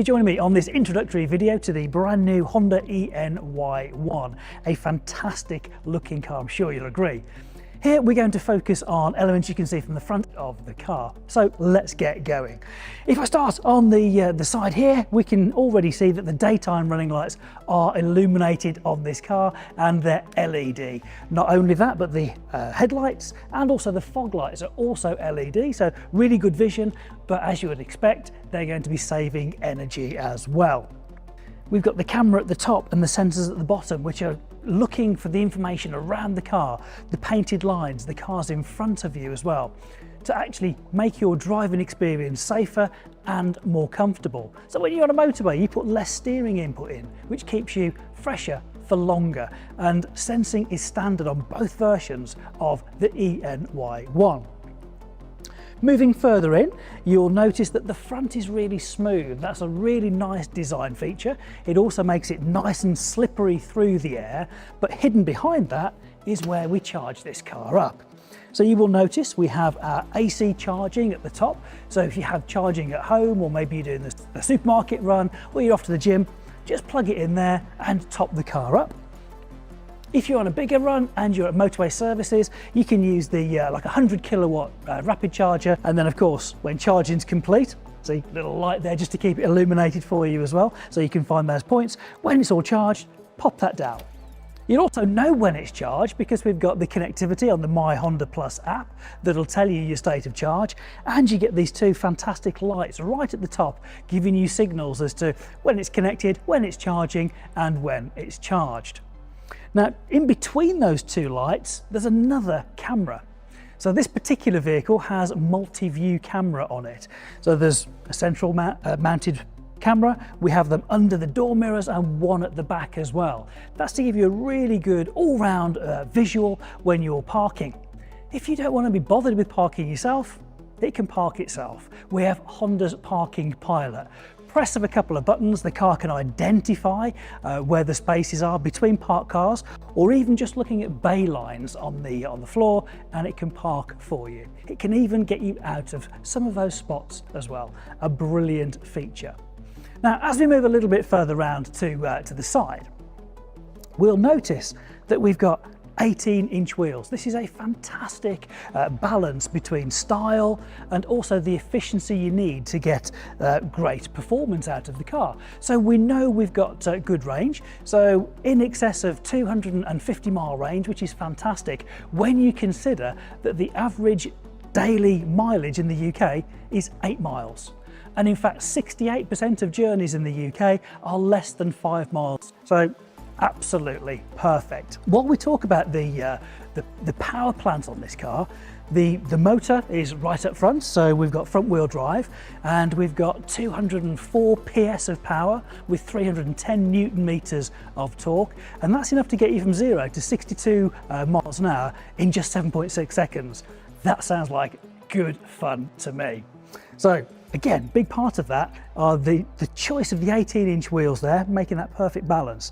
joining me on this introductory video to the brand new Honda Ny1, a fantastic looking car, I'm sure you'll agree. Here we're going to focus on elements you can see from the front of the car. So let's get going. If I start on the side here, we can already see that the daytime running lights are illuminated on this car and they're LED. Not only that, but the headlights and also the fog lights are also LED, so really good vision, but as you would expect, they're going to be saving energy as well. We've got the camera at the top and the sensors at the bottom, which are looking for the information around the car, the painted lines, the cars in front of you as well, to actually make your driving experience safer and more comfortable. So when you're on a motorway, you put less steering input in, which keeps you fresher for longer. And sensing is standard on both versions of the Ny1. Moving further in, you'll notice that the front is really smooth. That's a really nice design feature. It also makes it nice and slippery through the air, but hidden behind that is where we charge this car up. So you will notice we have our AC charging at the top. So if you have charging at home, or maybe you're doing the supermarket run, or you're off to the gym, just plug it in there and top the car up. If you're on a bigger run and you're at motorway services, you can use the like 100 kilowatt rapid charger. And then of course, when charging's complete, see a little light there just to keep it illuminated for you as well. So you can find those points. When it's all charged, pop that down. You'll also know when it's charged because we've got the connectivity on the My Honda Plus app that'll tell you your state of charge, and you get these two fantastic lights right at the top giving you signals as to when it's connected, when it's charging, and when it's charged. Now, in between those two lights, there's another camera. So this particular vehicle has multi-view camera on it. So there's a central mounted camera. We have them under the door mirrors and one at the back as well. That's to give you a really good all-round visual when you're parking. If you don't want to be bothered with parking yourself, it can park itself. We have Honda's Parking Pilot. Press of a couple of buttons, the car can identify where the spaces are between parked cars, or even just looking at bay lines on the floor, and it can park for you. It can even get you out of some of those spots as well. A brilliant feature. Now, as we move a little bit further around to the side, we'll notice that we've got 18-inch wheels. This is a fantastic balance between style and also the efficiency you need to get great performance out of the car. So we know we've got good range, so in excess of 250 mile range, which is fantastic when you consider that the average daily mileage in the UK is 8 miles. And in fact, 68% of journeys in the UK are less than 5 miles. So absolutely perfect. While we talk about the power plant on this car, the motor is right up front, so we've got front wheel drive and we've got 204 PS of power with 310 Newton meters of torque, and that's enough to get you from 0 to 62 miles an hour in just 7.6 seconds. That sounds like good fun to me. So again, big part of that are the choice of the 18-inch wheels there, making that perfect balance.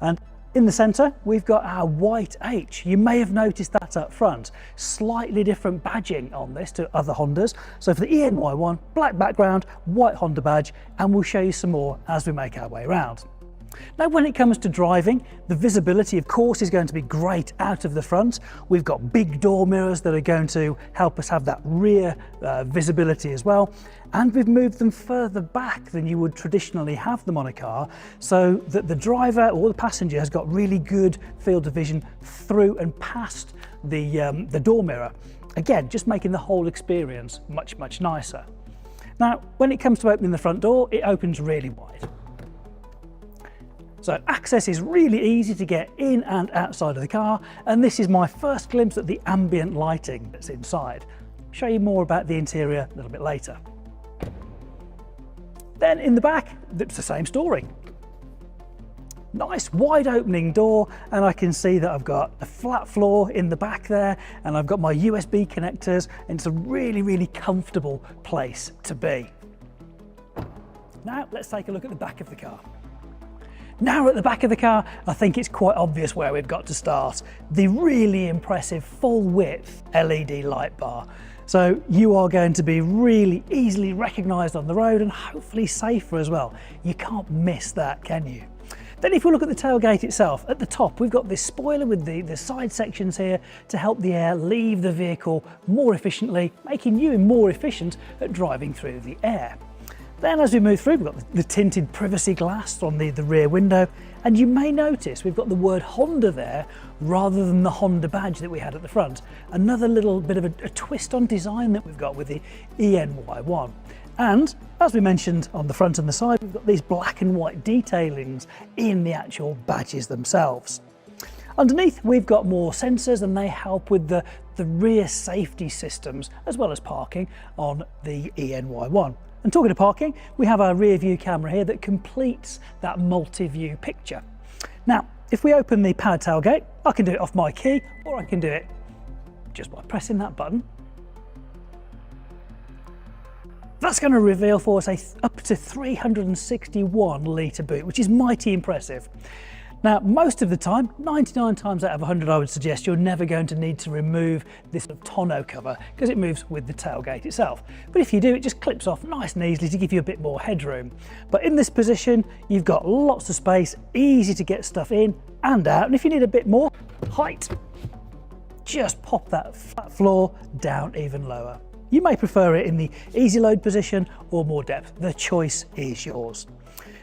And in the centre, we've got our white H. You may have noticed that up front. Slightly different badging on this to other Hondas. So for the Ny1, black background, white Honda badge, and we'll show you some more as we make our way around. Now, when it comes to driving, the visibility, of course, is going to be great out of the front. We've got big door mirrors that are going to help us have that rear visibility as well. And we've moved them further back than you would traditionally have them on a car, so that the driver or the passenger has got really good field of vision through and past the door mirror. Again, just making the whole experience much, much nicer. Now, when it comes to opening the front door, it opens really wide. So access is really easy to get in and outside of the car, and this is my first glimpse at the ambient lighting that's inside. I'll show you more about the interior a little bit later. Then in the back, it's the same story. Nice wide opening door, and I can see that I've got a flat floor in the back there, and I've got my USB connectors, and it's a really, really comfortable place to be. Now let's take a look at the back of the car. Now at the back of the car, I think it's quite obvious where we've got to start. The really impressive full width LED light bar. So you are going to be really easily recognised on the road and hopefully safer as well. You can't miss that, can you? Then if we look at the tailgate itself, at the top we've got this spoiler with the side sections here to help the air leave the vehicle more efficiently, making you more efficient at driving through the air. Then as we move through, we've got the tinted privacy glass on the rear window, and you may notice we've got the word Honda there rather than the Honda badge that we had at the front. Another little bit of a twist on design that we've got with the Ny1. And as we mentioned on the front and the side, we've got these black and white detailings in the actual badges themselves. Underneath, we've got more sensors and they help with the rear safety systems as well as parking on the Ny1. And talking of parking, we have our rear view camera here that completes that multi-view picture. Now, if we open the powered tailgate, I can do it off my key, or I can do it just by pressing that button. That's going to reveal for us up to 361 litre boot, which is mighty impressive. Now, most of the time, 99 times out of 100, I would suggest you're never going to need to remove this tonneau cover because it moves with the tailgate itself. But if you do, it just clips off nice and easily to give you a bit more headroom. But in this position, you've got lots of space, easy to get stuff in and out. And if you need a bit more height, just pop that flat floor down even lower. You may prefer it in the easy load position or more depth. The choice is yours.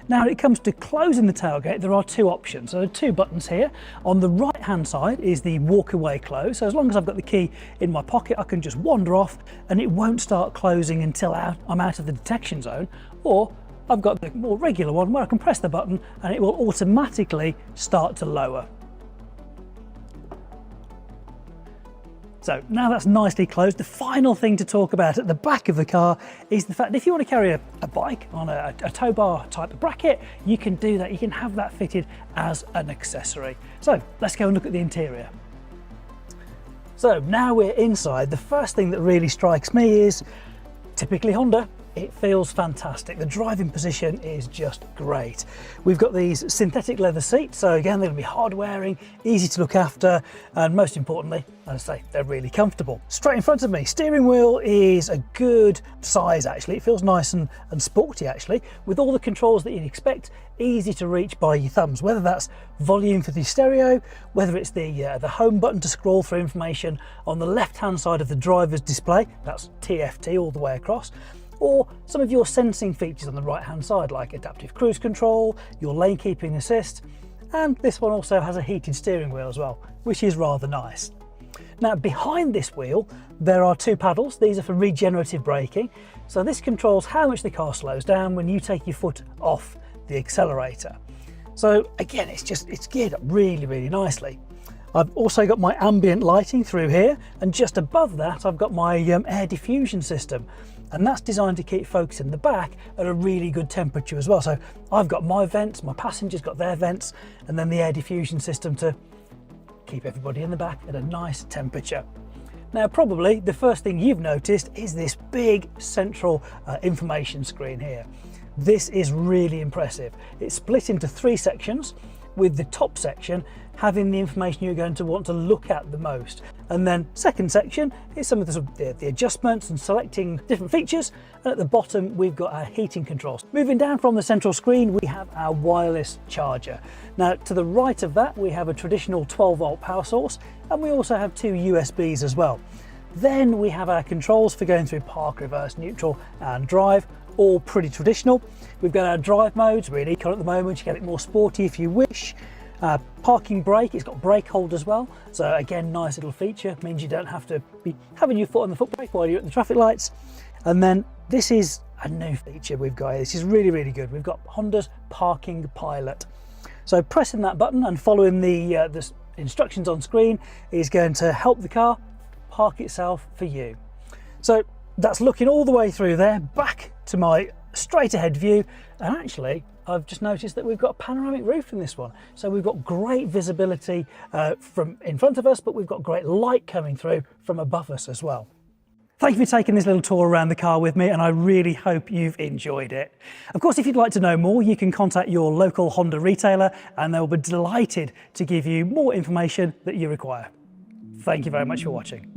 Now, when it comes to closing the tailgate, there are two options. So there are two buttons here. On the right hand side is the walk away close. So as long as I've got the key in my pocket, I can just wander off and it won't start closing until I'm out of the detection zone. Or I've got the more regular one where I can press the button and it will automatically start to lower. So now that's nicely closed, the final thing to talk about at the back of the car is the fact that if you want to carry a bike on a tow bar type of bracket, you can do that. You can have that fitted as an accessory. So let's go and look at the interior. So now we're inside. The first thing that really strikes me is typically Honda. It feels fantastic. The driving position is just great. We've got these synthetic leather seats, so again, they're going to be hard wearing, easy to look after, and most importantly, as I say, they're really comfortable. Straight in front of me, steering wheel is a good size actually. It feels nice and sporty actually, with all the controls that you'd expect, easy to reach by your thumbs, whether that's volume for the stereo, whether it's the home button to scroll through information on the left-hand side of the driver's display, that's TFT all the way across, or some of your sensing features on the right hand side like adaptive cruise control, your lane keeping assist, and this one also has a heated steering wheel as well, which is rather nice. Now behind this wheel there are two paddles. These are for regenerative braking, so this controls how much the car slows down when you take your foot off the accelerator. So again, it's geared up really nicely. I've also got my ambient lighting through here, and just above that I've got my air diffusion system, and that's designed to keep folks in the back at a really good temperature as well. So I've got my vents, my passengers got their vents, and then the air diffusion system to keep everybody in the back at a nice temperature. Now probably the first thing you've noticed is this big central information screen here. This is really impressive. It's split into three sections, with the top section having the information you're going to want to look at the most. And then second section is some of the adjustments and selecting different features. And at the bottom, we've got our heating controls. Moving down from the central screen, we have our wireless charger. Now, to the right of that, we have a traditional 12-volt power source, and we also have two USBs as well. Then we have our controls for going through park, reverse, neutral, and drive, all pretty traditional. We've got our drive modes, really eco at the moment. You get it more sporty if you wish. Parking brake, it's got brake hold as well. So again, nice little feature, means you don't have to be having your foot on the foot brake while you're at the traffic lights. And then this is a new feature we've got here. This is really good. We've got Honda's Parking Pilot. So pressing that button and following the instructions on screen is going to help the car park itself for you. So that's looking all the way through there, back to my straight ahead view, and actually I've just noticed that we've got a panoramic roof in this one, so we've got great visibility from in front of us, but we've got great light coming through from above us as well. Thank you for taking this little tour around the car with me, and I really hope you've enjoyed it. Of course, if you'd like to know more, you can contact your local Honda retailer and they'll be delighted to give you more information that you require. Thank you very much for watching.